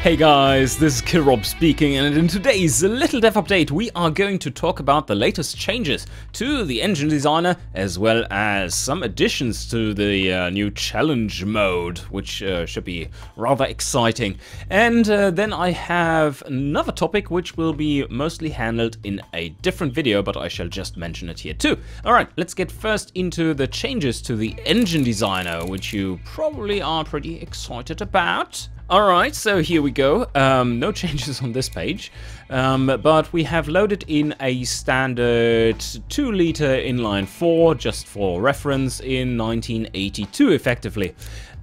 Hey guys, this is Kirob speaking, and in today's Little Dev Update we are going to talk about the latest changes to the engine designer, as well as some additions to the new challenge mode, which should be rather exciting. And then I have another topic which will be mostly handled in a different video, but I shall just mention it here too. Alright, let's get first into the changes to the engine designer, which you probably are pretty excited about. Alright, so here we go. No changes on this page, but we have loaded in a standard 2-liter inline 4, just for reference, in 1982 effectively.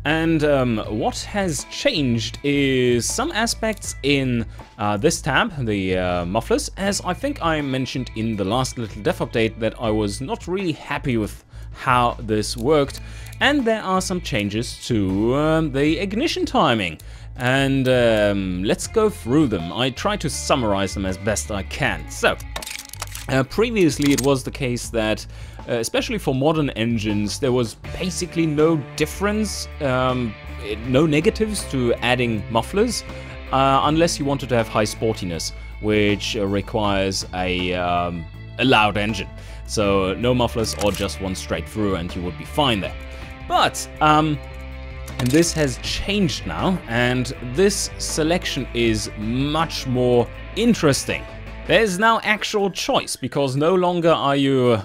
And what has changed is some aspects in this tab, the mufflers, as I think I mentioned in the last Little Dev Update that I was not really happy with how this worked. And there are some changes to the ignition timing. And let's go through them. I try to summarize them as best I can. So, previously it was the case that, especially for modern engines, there was basically no difference, no negatives to adding mufflers, unless you wanted to have high sportiness, which requires a loud engine. So no mufflers or just one straight through and you would be fine there. But, and this has changed now, and this selection is much more interesting. There's now actual choice, because no longer are you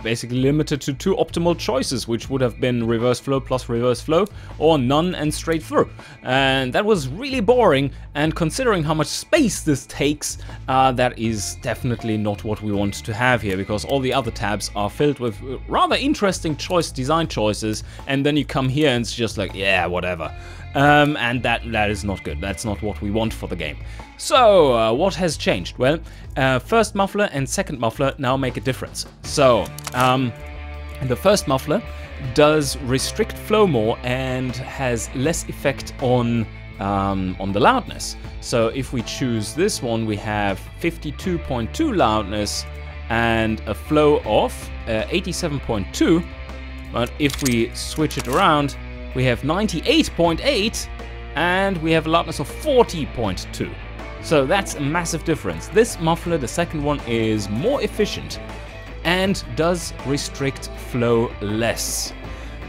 basically limited to 2 optimal choices, which would have been reverse flow plus reverse flow, or none and straight through. And that was really boring, and considering how much space this takes, that is definitely not what we want to have here, because all the other tabs are filled with rather interesting design choices, and then you come here and it's just like, yeah, whatever. And that is not good. That's not what we want for the game. So, what has changed? Well, first muffler and second muffler now make a difference. So, the first muffler does restrict flow more and has less effect on the loudness. So, if we choose this one, we have 52.2 loudness and a flow of 87.2. But if we switch it around, we have 98.8 and we have a loudness of 40.2. So that's a massive difference. This muffler, the second one, is more efficient and does restrict flow less.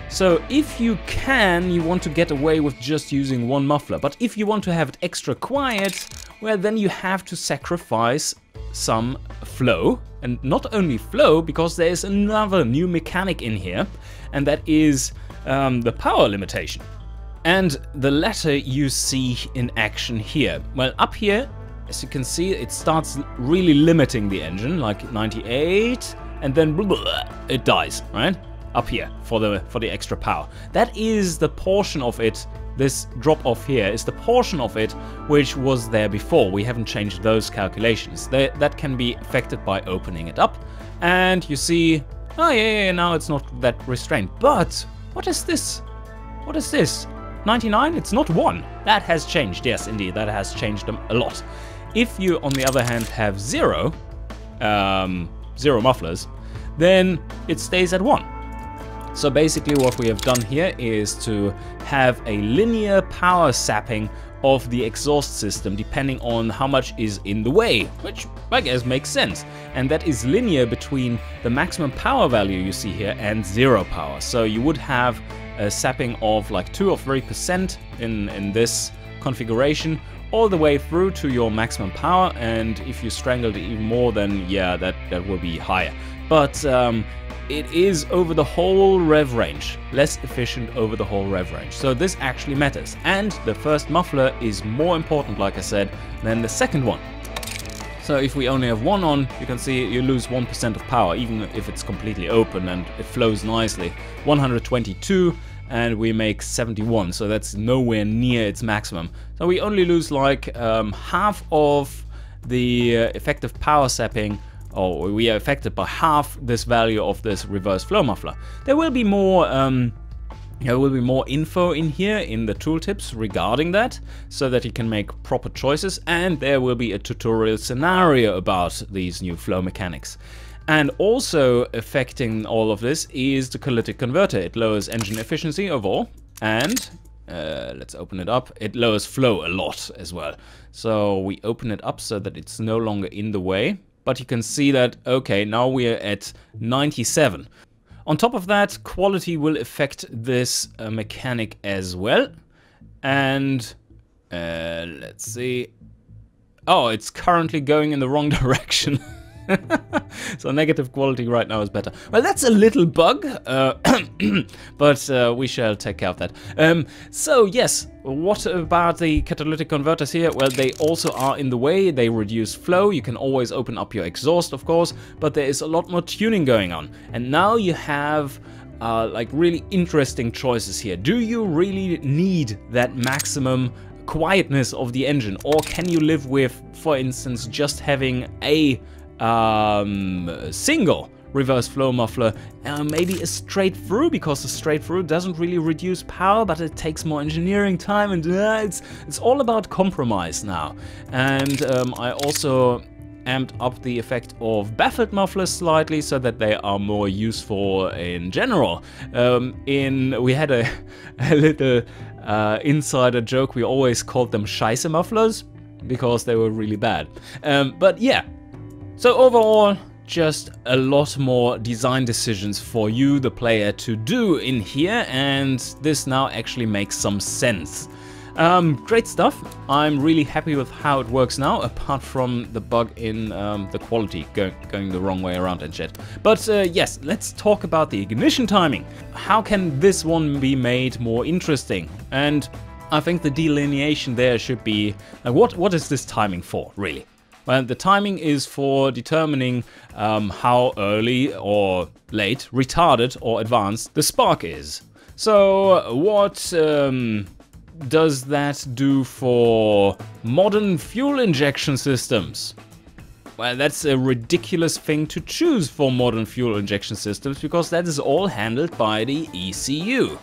So if you can, you want to get away with just using one muffler. But if you want to have it extra quiet, well, then you have to sacrifice some flow. And not only flow, because there's another new mechanic in here, and that is the power limitation. And the latter you see in action here. Well, up here, as you can see, it starts really limiting the engine, like 98, and then blah, blah, blah, it dies, right? Up here for the extra power. That is the portion of it. This drop off here is the portion of it which was there before. We haven't changed those calculations. That can be affected by opening it up, and you see, oh yeah, now it's not that restrained. But what is this? What is this? 99? It's not 1. That has changed. Yes, indeed, that has changed them a lot. If you, on the other hand, have 0 mufflers, then it stays at 1. So basically what we have done here is to have a linear power sapping of the exhaust system depending on how much is in the way, which I guess makes sense. And that is linear between the maximum power value you see here and 0 power. So you would have a sapping of like 2 or 3% in this configuration all the way through to your maximum power, and if you strangled it even more, then yeah, that will be higher. But it is over the whole rev range, less efficient over the whole rev range. So this actually matters. And the first muffler is more important, like I said, than the second one. So if we only have one on, you can see you lose 1% of power, even if it's completely open and it flows nicely. 122, and we make 71, so that's nowhere near its maximum. So we only lose like half of the effective power sapping, or we are affected by half this value of this reverse flow muffler. There will be more info in here in the tooltips regarding that, so that you can make proper choices, and there will be a tutorial scenario about these new flow mechanics. And also affecting all of this is the catalytic converter. It lowers engine efficiency overall, and let's open it up. It lowers flow a lot as well. So we open it up so that it's no longer in the way. But you can see that, okay, now we're at 97. On top of that, quality will affect this mechanic as well. And let's see. Oh, it's currently going in the wrong direction. So negative quality right now is better. Well, that's a little bug, but we shall take care of that. So yes, what about the catalytic converters here? Well, they also are in the way. They reduce flow. You can always open up your exhaust, of course, but there is a lot more tuning going on. And now you have like really interesting choices here. Do you really need that maximum quietness of the engine, or can you live with, for instance, just having a single reverse flow muffler, maybe a straight through, because the straight through doesn't really reduce power, but it takes more engineering time, and it's all about compromise now. And I also amped up the effect of baffled mufflers slightly so that they are more useful in general. We had a little insider joke. We always called them Scheiße mufflers because they were really bad. But yeah. So overall, just a lot more design decisions for you, the player, to do in here, and this now actually makes some sense. Great stuff. I'm really happy with how it works now, apart from the bug in the quality going the wrong way around and shit. But yes, let's talk about the ignition timing. How can this one be made more interesting? And I think the delineation there should be, what is this timing for, really? Well, the timing is for determining how early or late, retarded or advanced the spark is. So what does that do for modern fuel injection systems? Well, that's a ridiculous thing to choose for modern fuel injection systems, because that is all handled by the ECU.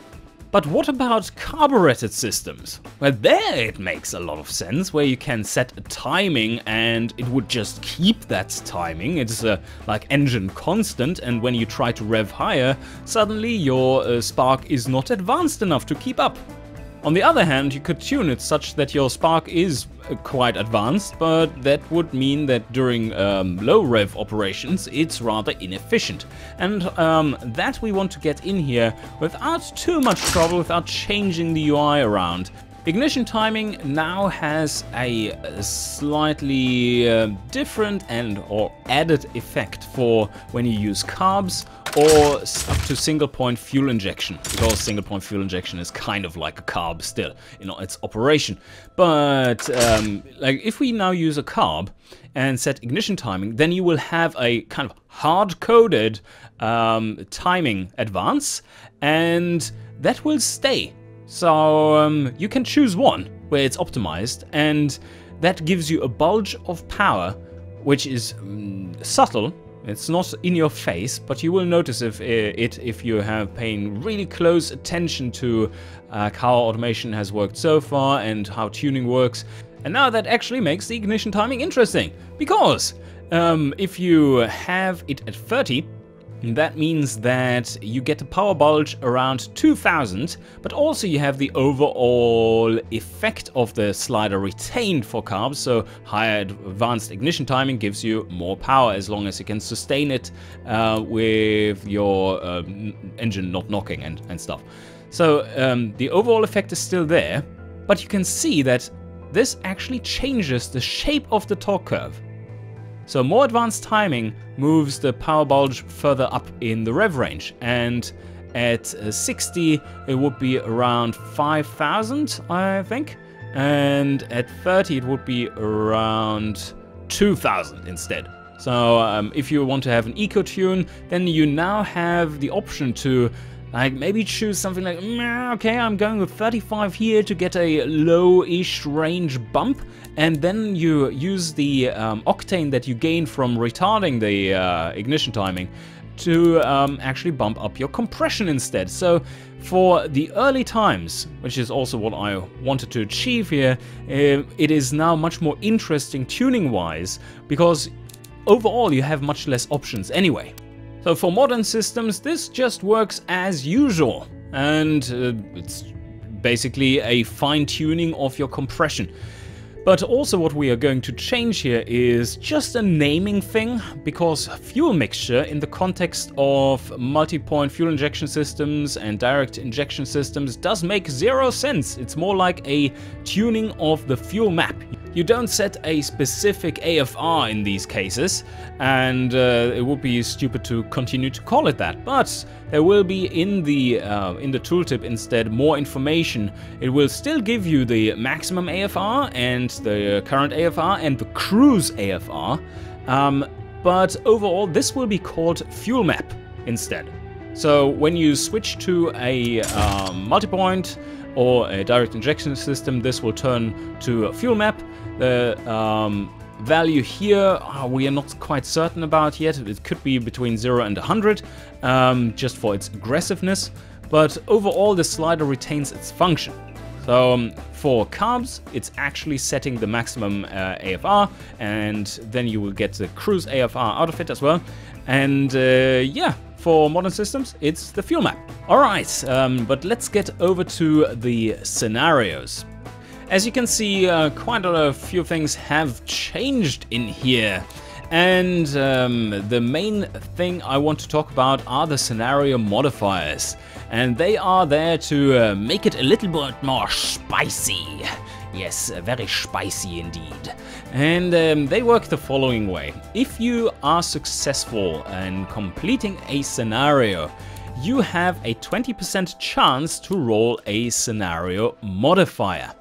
But what about carbureted systems? Well, there it makes a lot of sense, where you can set a timing and it would just keep that timing. It's like engine constant, and when you try to rev higher, suddenly your spark is not advanced enough to keep up. On the other hand, you could tune it such that your spark is quite advanced, but that would mean that during low rev operations it's rather inefficient. And that we want to get in here without too much trouble, without changing the UI around. Ignition timing now has a slightly different or added effect for when you use carbs or up to single point fuel injection, because single point fuel injection is kind of like a carb still in its operation. But like if we now use a carb and set ignition timing, then you will have a kind of hard-coded timing advance, and that will stay. So you can choose one where it's optimized, and that gives you a bulge of power, which is subtle. It's not in your face, but you will notice if you have paying really close attention to how automation has worked so far and how tuning works. And now that actually makes the ignition timing interesting, because if you have it at 30, that means that you get a power bulge around 2000, but also you have the overall effect of the slider retained for carbs, so higher advanced ignition timing gives you more power as long as you can sustain it with your engine not knocking and stuff. So the overall effect is still there, but you can see that this actually changes the shape of the torque curve. So more advanced timing moves the power bulge further up in the rev range, and at 60 it would be around 5000, I think, and at 30 it would be around 2000 instead. So if you want to have an eco tune, then you now have the option to like maybe choose something like, okay, I'm going with 35 here to get a low-ish range bump, and then you use the octane that you gain from retarding the ignition timing to actually bump up your compression instead. So for the early times, which is also what I wanted to achieve here, it is now much more interesting tuning-wise, because overall you have much less options anyway. So for modern systems, this just works as usual, and it's basically a fine-tuning of your compression. But also what we are going to change here is just a naming thing, because fuel mixture in the context of multi-point fuel injection systems and direct injection systems does make zero sense. It's more like a tuning of the fuel map. You don't set a specific AFR in these cases, and it would be stupid to continue to call it that. But there will be in the tooltip instead more information. It will still give you the maximum AFR and the current AFR and the cruise AFR, but overall this will be called fuel map instead. So when you switch to a multi-point or a direct injection system, this will turn to a fuel map. The value here we are not quite certain about yet. It could be between 0 and 100, just for its aggressiveness, but overall the slider retains its function. So for carbs, it's actually setting the maximum AFR, and then you will get the cruise AFR out of it as well. And yeah, for modern systems, it's the fuel map. All right, but let's get over to the scenarios. As you can see, quite a few things have changed in here. And the main thing I want to talk about are the scenario modifiers. And they are there to make it a little bit more spicy. Yes, very spicy indeed. And they work the following way. If you are successful in completing a scenario, you have a 20% chance to roll a scenario modifier.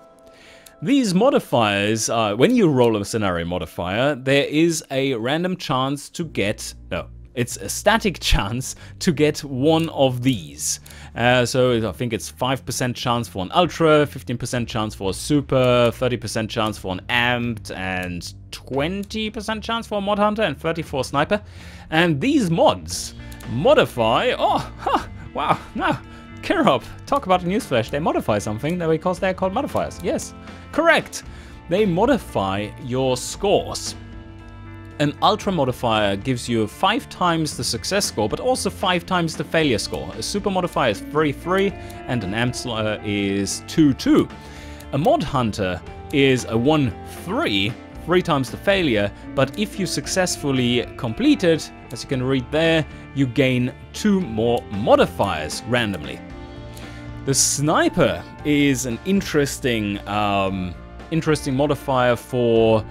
These modifiers, when you roll a scenario modifier, there is a random chance to get, no, it's a static chance to get one of these. So I think it's 5% chance for an Ultra, 15% chance for a Super, 30% chance for an Amped, and 20% chance for a Mod Hunter, and 30% for a Sniper. And these mods modify, wow, no. Kirop, talk about a newsflash. They modify something because they're called modifiers. Yes, correct. They modify your scores. An Ultra modifier gives you 5 times the success score, but also 5 times the failure score. A Super modifier is 3-3, and an Amped is 2-2. A Mod Hunter is a 1-3, 3 times the failure, but if you successfully complete it, as you can read there, you gain 2 more modifiers randomly. The Sniper is an interesting modifier for,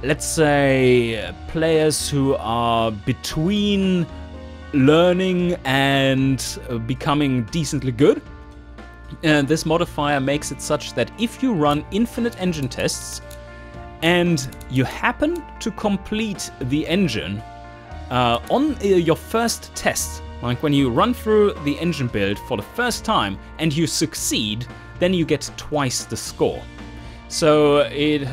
let's say, players who are between learning and becoming decently good. And this modifier makes it such that if you run infinite engine tests and you happen to complete the engine on your first test, like when you run through the engine build for the first time and you succeed, then you get twice the score. So it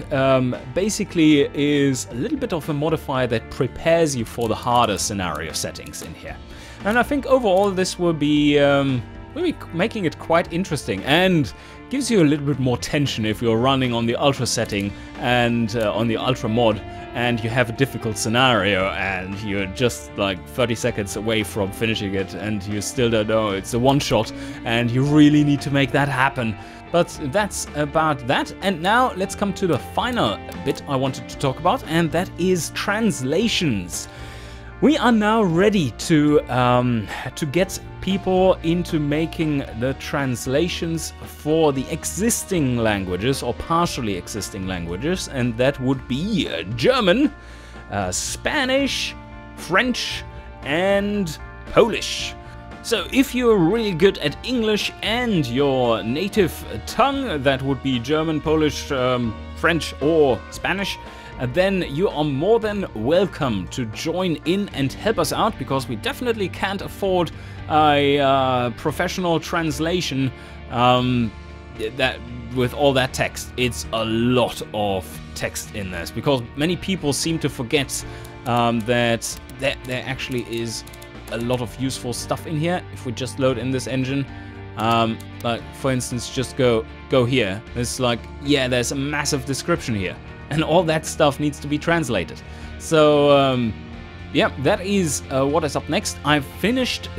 basically is a little bit of a modifier that prepares you for the harder scenario settings in here. And I think overall this will be making it quite interesting and gives you a little bit more tension if you're running on the Ultra setting and on the Ultra mod, and you have a difficult scenario and you're just like 30 seconds away from finishing it and you still don't know, it's a one-shot and you really need to make that happen. But that's about that. And now let's come to the final bit I wanted to talk about, and that is translations. We are now ready to get people into making the translations for the existing languages or partially existing languages, and that would be German, Spanish, French, and Polish. So if you're really good at English and your native tongue, that would be German, Polish, French, or Spanish, then you are more than welcome to join in and help us out, because we definitely can't afford a professional translation that with all that text. It's a lot of text in this, because many people seem to forget that there actually is a lot of useful stuff in here. If we just load in this engine, like for instance, just go here. It's like, yeah, there's a massive description here. And all that stuff needs to be translated. So, yeah, that is what is up next. I've finished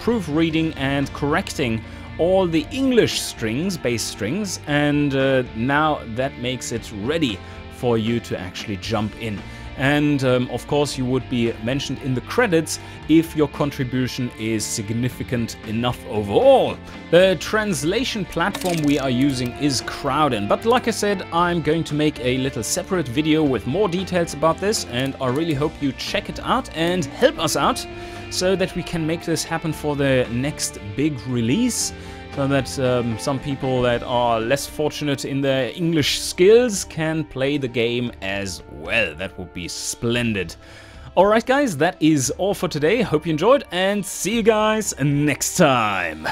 proofreading and correcting all the English strings, bass strings, and now that makes it ready for you to actually jump in. And of course you would be mentioned in the credits if your contribution is significant enough overall. The translation platform we are using is Crowdin, but like I said, I'm going to make a little separate video with more details about this, and I really hope you check it out and help us out so that we can make this happen for the next big release. So that some people that are less fortunate in their English skills can play the game as well. That would be splendid. Alright guys, that is all for today. Hope you enjoyed, and see you guys next time.